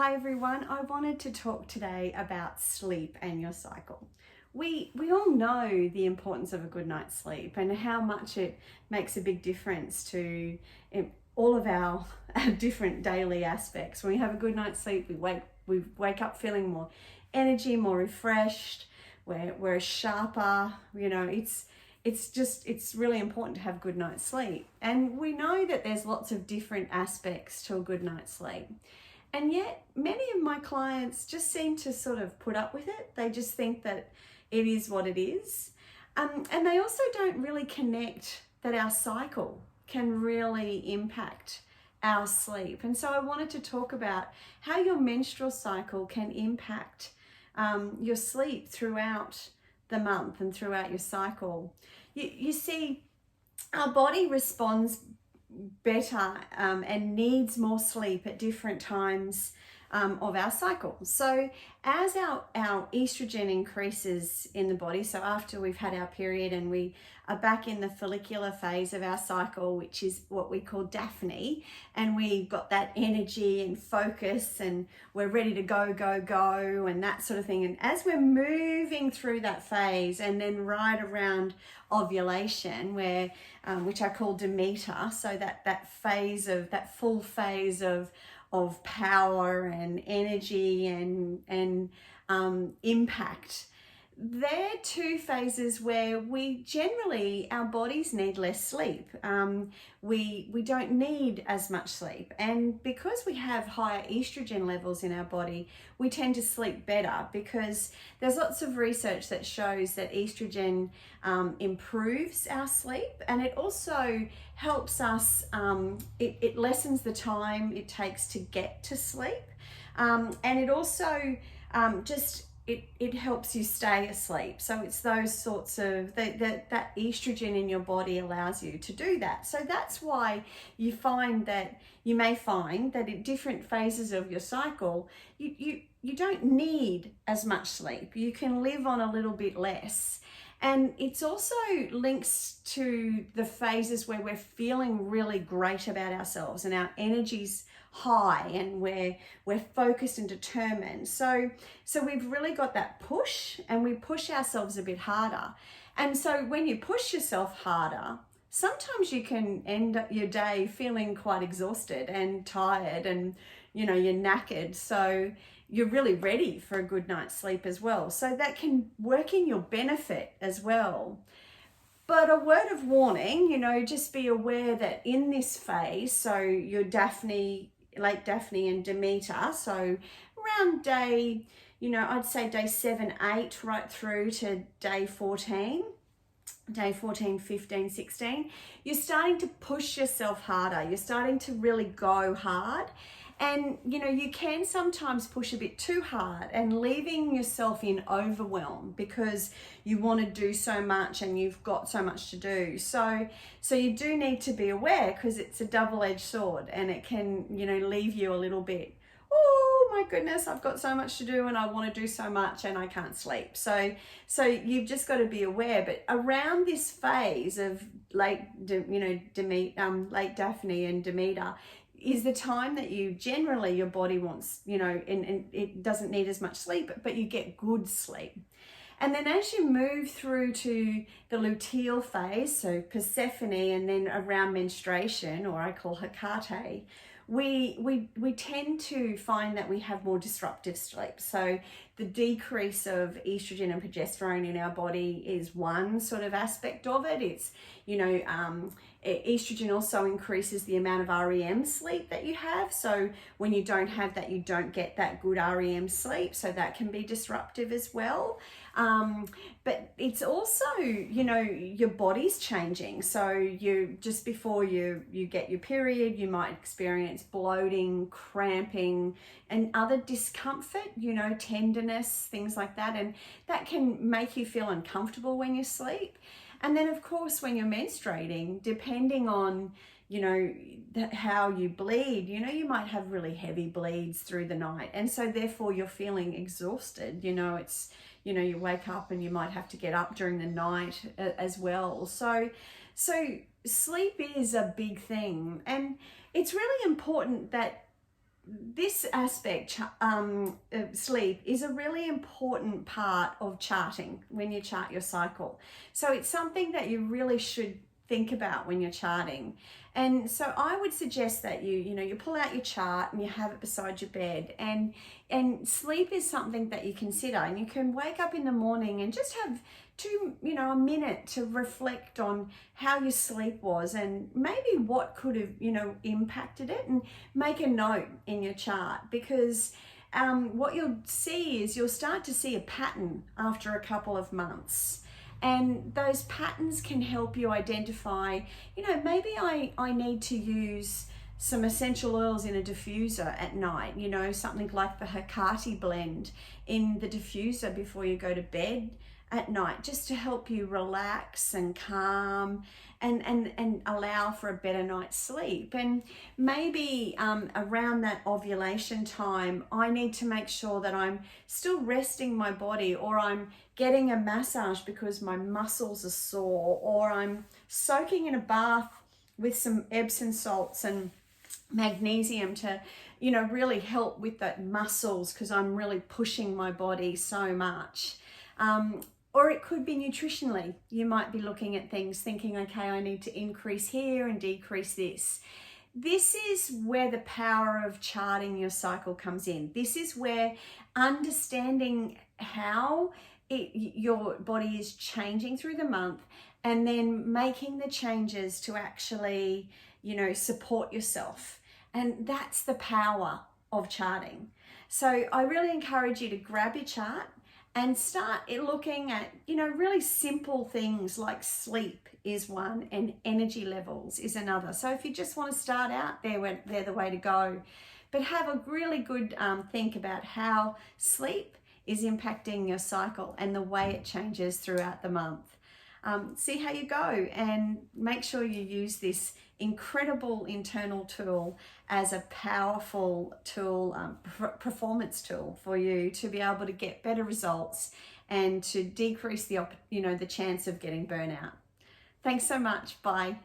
Hi everyone, I wanted to talk today about sleep and your cycle. We all know the importance of a good night's sleep and how much it makes a big difference to all of our different daily aspects. When we have a good night's sleep, we wake up feeling more energy, more refreshed, we're sharper, it's really important to have a good night's sleep. And we know that there's lots of different aspects to a good night's sleep. And yet many of my clients just seem to sort of put up with it. They just think that it is what it is. And they also don't really connect that our cycle can really impact our sleep. And so I wanted to talk about how your menstrual cycle can impact your sleep throughout the month and throughout your cycle. You see, our body responds better and needs more sleep at different times of our cycle. So as our estrogen increases in the body, so after we've had our period and we are back in the follicular phase of our cycle, which is what we call Daphne, and we've got that energy and focus and we're ready to go and that sort of thing. And as we're moving through that phase and then right around ovulation, where which I call Demeter, so that phase of that full phase of power and energy and impact. They're two phases where our bodies need less sleep. We don't need as much sleep. And because we have higher estrogen levels in our body, we tend to sleep better because there's lots of research that shows that estrogen improves our sleep, and it also helps us, it lessens the time it takes to get to sleep. And it also it helps you stay asleep. So it's those sorts of, that estrogen in your body allows you to do that. So that's why you may find that in different phases of your cycle, you don't need as much sleep. You can live on a little bit less. And it's also links to the phases where we're feeling really great about ourselves and our energy's high and we're focused and determined. So we've really got that push, and we push ourselves a bit harder. And so when you push yourself harder, sometimes you can end up your day feeling quite exhausted and tired, and you're knackered. So you're really ready for a good night's sleep as well. So that can work in your benefit as well. But a word of warning, just be aware that in this phase, so your Daphne, late Daphne and Demeter, so around day, I'd say day 7, 8, right through to day 14, 15, 16, you're starting to push yourself harder. You're starting to really go hard. And, you can sometimes push a bit too hard and leaving yourself in overwhelm because you want to do so much and you've got so much to do. So you do need to be aware, because it's a double-edged sword, and it can, leave you a little bit, oh my goodness, I've got so much to do and I want to do so much and I can't sleep. So you've just got to be aware. But around this phase of late Daphne and Demeter is the time that your body wants, and it doesn't need as much sleep, but you get good sleep. And then as you move through to the luteal phase, so Persephone, and then around menstruation, or I call Hecate, we tend to find that we have more disruptive sleep. So the decrease of estrogen and progesterone in our body is one sort of aspect of it. It's, estrogen also increases the amount of REM sleep that you have. So when you don't have that, you don't get that good REM sleep. So that can be disruptive as well. But it's also, your body's changing. So just before you get your period, you might experience bloating, cramping, and other discomfort, tenderness, things like that. And that can make you feel uncomfortable when you sleep. And then, of course, when you're menstruating, depending on, how you bleed, you might have really heavy bleeds through the night. And so therefore you're feeling exhausted. It's, you wake up and you might have to get up during the night as well. So sleep is a big thing. And it's really important that this aspect of sleep is a really important part of charting when you chart your cycle. So it's something that you really should think about when you're charting. And so I would suggest that you pull out your chart and you have it beside your bed, and sleep is something that you consider, and you can wake up in the morning and just have a minute to reflect on how your sleep was and maybe what could have impacted it, and make a note in your chart, because what you'll see is you'll start to see a pattern after a couple of months. And those patterns can help you identify, maybe I need to use some essential oils in a diffuser at night, something like the Hakati blend in the diffuser before you go to bed at night, just to help you relax and calm and allow for a better night's sleep. And maybe around that ovulation time, I need to make sure that I'm still resting my body, or I'm getting a massage because my muscles are sore, or I'm soaking in a bath with some Epsom salts and magnesium to really help with that muscles, because I'm really pushing my body so much. Or it could be nutritionally. You might be looking at things thinking, okay, I need to increase here and decrease this. This is where the power of charting your cycle comes in. This is where understanding how your body is changing through the month, and then making the changes to actually, support yourself. And that's the power of charting. So I really encourage you to grab your chart and start looking at, really simple things like sleep is one, and energy levels is another. So if you just want to start out, they're the way to go. But have a really good think about how sleep is impacting your cycle and the way it changes throughout the month. See how you go, and make sure you use this incredible internal tool as a powerful tool, performance tool for you to be able to get better results and to decrease the chance of getting burnout. Thanks so much. Bye.